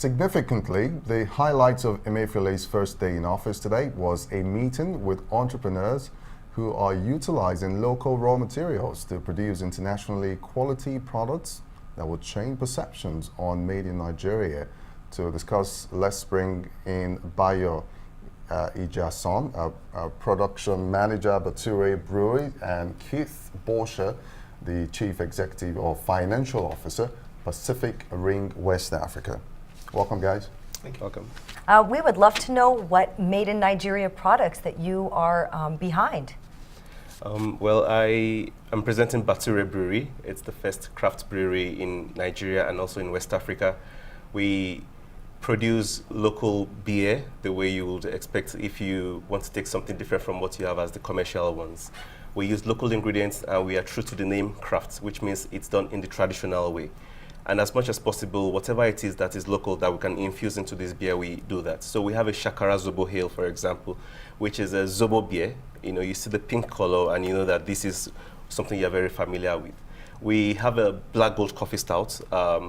Significantly, the highlight of Emefiole's first day in office today was a meeting with entrepreneurs who are utilizing local raw materials to produce internationally quality products that will change perceptions on made in Nigeria. To discuss, let's bring in Bayo Ijasan, a production manager, Bature Brewery, and Keith Bolshaw, the Chief Executive or Financial Officer, Pacific Ring West Africa. Welcome, guys. Thank you. Welcome. We would love to know what made in Nigeria products that you are behind. Well, I am presenting Bature Brewery. It's the first craft brewery in Nigeria and also in West Africa. We produce local beer the way you would expect if you want to take something different from what you have as the commercial ones. We use local ingredients and we are true to the name craft, which means it's done in the traditional way. And as much as possible, whatever it is that is local that we can infuse into this beer, we do that. So we have a Shakara Zobo Ale, for example, which is a Zobo beer. You know, you see the pink color and you know that this is something you're very familiar with. We have a Black Gold Coffee Stout,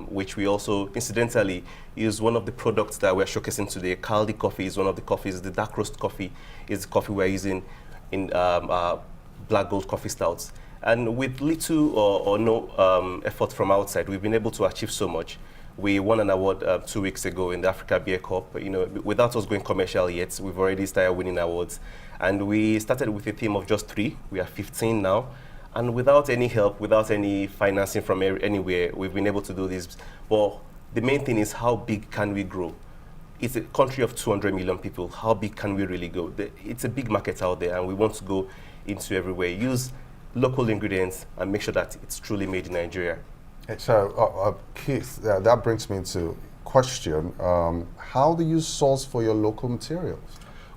which we also, incidentally, use one of the products that we're showcasing today. Kaldi Coffee is one of the coffees. The dark roast coffee is the coffee we're using in Black Gold Coffee Stouts. And with little or no effort from outside, we've been able to achieve so much. We won an award 2 weeks ago in the Africa Beer Cup. You know, without us going commercial yet, we've already started winning awards. And we started with a team of just 3. We are 15 now. And without any help, without any financing from anywhere, we've been able to do this. But the main thing is, how big can we grow? It's a country of 200 million people. How big can we really go? It's a big market out there, and we want to go into everywhere. Use local ingredients and make sure that it's truly made in Nigeria. So, Keith, that brings me to question. How do you source for your local materials?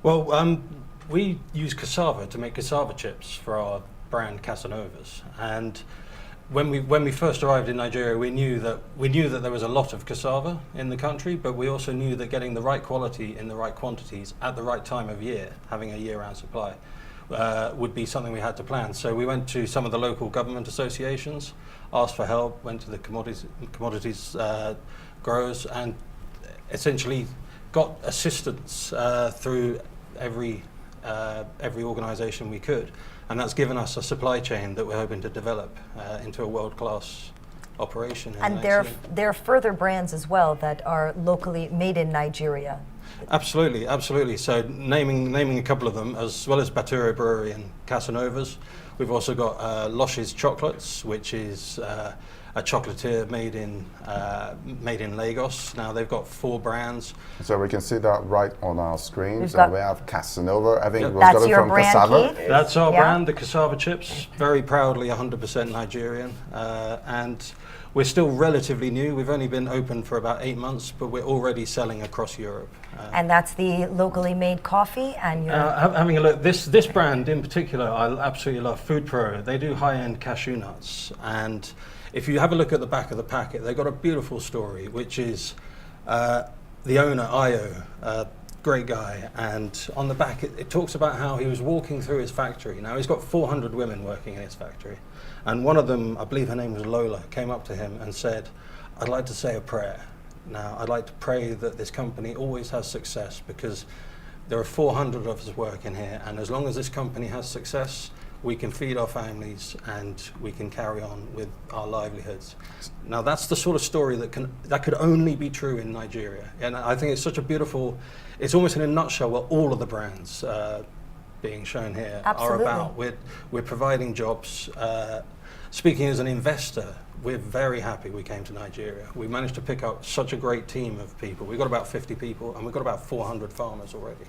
Well, we use cassava to make cassava chips for our brand Cassanovas. And when we first arrived in Nigeria, we knew that there was a lot of cassava in the country, but we also knew that getting the right quality in the right quantities at the right time of year, having a year-round supply, would be something we had to plan. So we went to some of the local government associations, asked for help, went to the commodities growers, and essentially got assistance through every organisation we could. And that's given us a supply chain that we're hoping to develop into a world-class operation. And there are further brands as well that are locally made in Nigeria. Absolutely, absolutely. So naming a couple of them, as well as Bature Brewery and Cassanovas, we've also got Loshes Chocolates, which is a chocolatier made in Lagos. Now they've got 4 brands. So we can see that right on our screens. We have Cassanova. I think Yep. we've That's got it your from brand, cassava. Keith? That's our Yeah. brand, the cassava chips. Very proudly 100% Nigerian. And we're still relatively new. We've only been open for about 8 months, but we're already selling across Europe. And that's the locally made coffee, and you're Having a look, this brand in particular, I absolutely love. Food Pro. They do high-end cashew nuts, and if you have a look at the back of the packet, they've got a beautiful story, which is the owner, Bayo, great guy, and on the back it talks about how he was walking through his factory. Now he's got 400 women working in his factory, and one of them, I believe her name was Lola, came up to him and said, "I'd like to say a prayer. Now I'd like to pray that this company always has success, because there are 400 of us working here, and as long as this company has success, we can feed our families and we can carry on with our livelihoods." Now that's the sort of story that could only be true in Nigeria, and I think it's such a beautiful, it's almost in a nutshell what all of the brands being shown here Absolutely. are about. We're providing jobs. Speaking as an investor, we're very happy we came to Nigeria. We managed to pick up such a great team of people. We've got about 50 people, and we've got about 400 farmers already.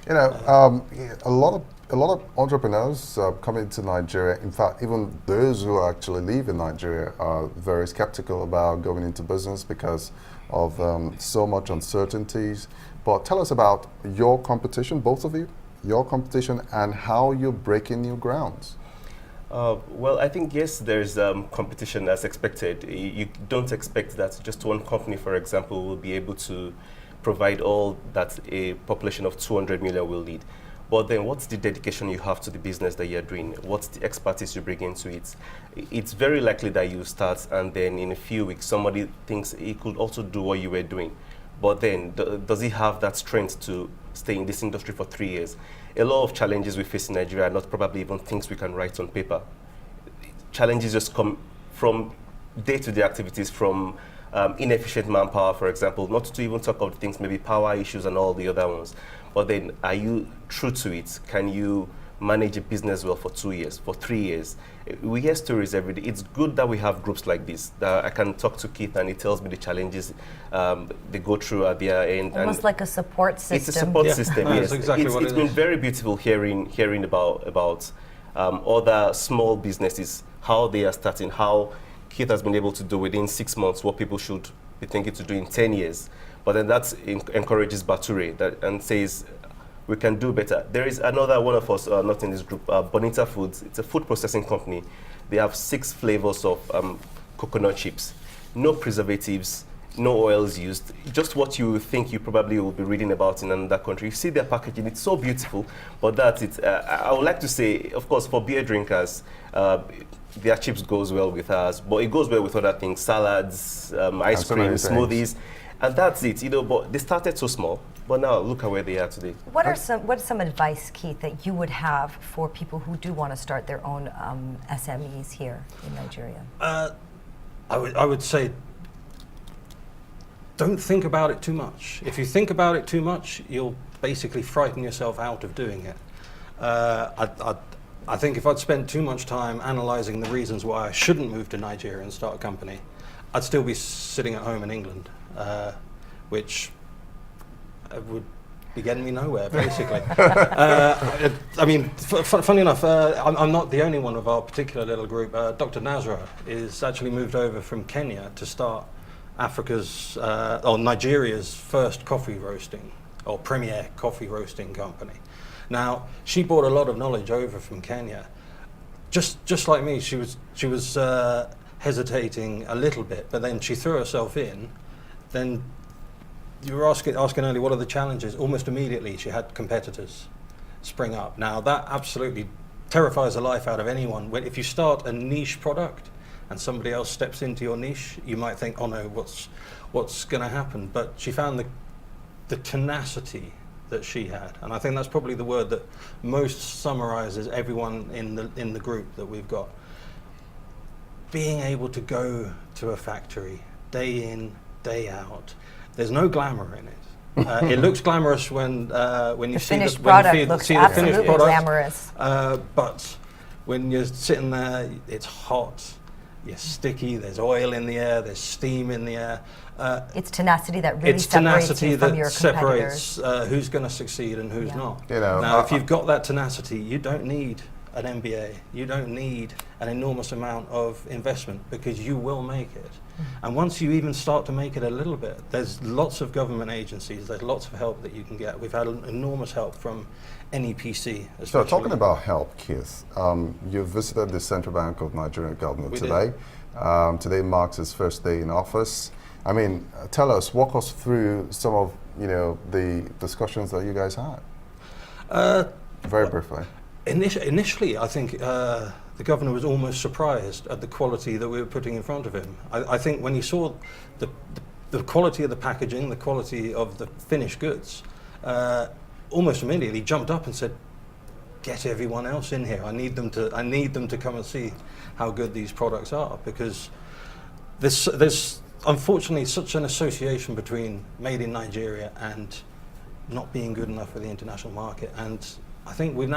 You know, a lot of entrepreneurs coming to Nigeria. In fact, even those who actually live in Nigeria are very skeptical about going into business because of so much uncertainties. But tell us about your competition, both of you, your competition, and how you're breaking new grounds. Well, I think, yes, there's competition as expected. You don't expect that just one company, for example, will be able to provide all that a population of 200 million will need. But then what's the dedication you have to the business that you're doing? What's the expertise you bring into it? It's very likely that you start and then in a few weeks somebody thinks he could also do what you were doing. but then does he have that strength to stay in this industry for 3 years? A lot of challenges we face in Nigeria are not probably even things we can write on paper. Challenges just come from day-to-day activities, from inefficient manpower, for example, not to even talk of things, maybe power issues and all the other ones. But then, are you true to it? Can you manage a business well for 2 years, for 3 years? We hear stories every day. It's good that we have groups like this, that I can talk to Keith and he tells me the challenges they go through at their end. Almost and like a support system. it's a support system, yes. That's exactly what it's it been is. very beautiful hearing about other small businesses, how they are starting, how Keith has been able to do within 6 months what people should be thinking to do in 10 years. But then that encourages Bature and says, we can do better. There is another one of us, not in this group, Bonita Foods. It's a food processing company. They have 6 flavors of coconut chips. No preservatives, no oils used. Just what you think you probably will be reading about in another country. You see their packaging, it's so beautiful, but that's it. I would like to say, of course, for beer drinkers, their chips goes well with us, but it goes well with other things, salads, ice so cream, many smoothies, and that's it. But they started so small, but now look at where they are today. What's some advice, Keith, that you would have for people who do want to start their own SMEs here in Nigeria? I would say, don't think about it too much. If you think about it too much, you'll basically frighten yourself out of doing it. I think if I'd spent too much time analysing the reasons why I shouldn't move to Nigeria and start a company, I'd still be sitting at home in England, which would be getting me nowhere, basically. I mean, funny enough, I'm not the only one of our particular little group. Dr. Nasra is actually moved over from Kenya to start Africa's, or Nigeria's first coffee roasting, or premier coffee roasting company. Now, she brought a lot of knowledge over from Kenya. Just like me, she was hesitating a little bit, but then she threw herself in. Then you were asking earlier, what are the challenges? Almost immediately, she had competitors spring up. Now, that absolutely terrifies the life out of anyone. If you start a niche product and somebody else steps into your niche, you might think, oh no, what's going to happen? But she found the tenacity that she had, and I think that's probably the word that most summarizes everyone in the group that we've got. Being able to go to a factory day in, day out. There's no glamour in it. It looks glamorous when you see the finished product. Glamorous. But when you're sitting there, it's hot. You're sticky. There's oil in the air. There's steam in the air. It's tenacity that really separates you from your competitors. Separates who's going to succeed and who's not. Now, if you've got that tenacity, you don't need an MBA. You don't need an enormous amount of investment, because you will make it. And once you even start to make it a little bit, there's lots of government agencies, there's lots of help that you can get. We've had enormous help from NEPC. So talking about help, Keith, you visited the Central Bank of Nigerian government today. Today marks his first day in office. I mean, walk us through some of the discussions that you guys had. Very briefly. Initially, I think the governor was almost surprised at the quality that we were putting in front of him. I think when he saw the quality of the packaging, the quality of the finished goods, almost immediately he jumped up and said, "Get everyone else in here. I need them to come and see how good these products are," because there's unfortunately such an association between made in Nigeria and not being good enough for the international market. And I think we've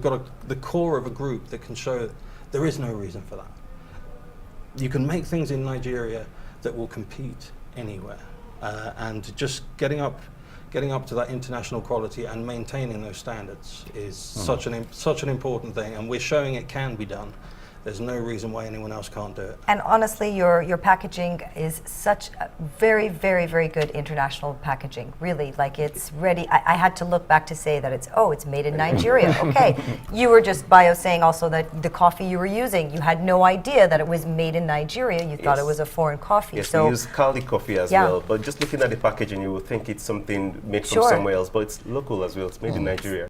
got the core of a group that can show that there is no reason for that. You can make things in Nigeria that will compete anywhere, and just getting up to that international quality and maintaining those standards is such an important thing, and we're showing it can be done. There's no reason why anyone else can't do it. And honestly, your packaging is such a very, very, very good international packaging. Really, like it's ready. I had to look back to say that it's made in Nigeria. Okay, you were just Bayo saying also that the coffee you were using, you had no idea that it was made in Nigeria. You thought it was a foreign coffee. Yes, we use Kaldi coffee as well. But just looking at the packaging, you would think it's something made from somewhere else, but it's local as well. It's made in Nigeria.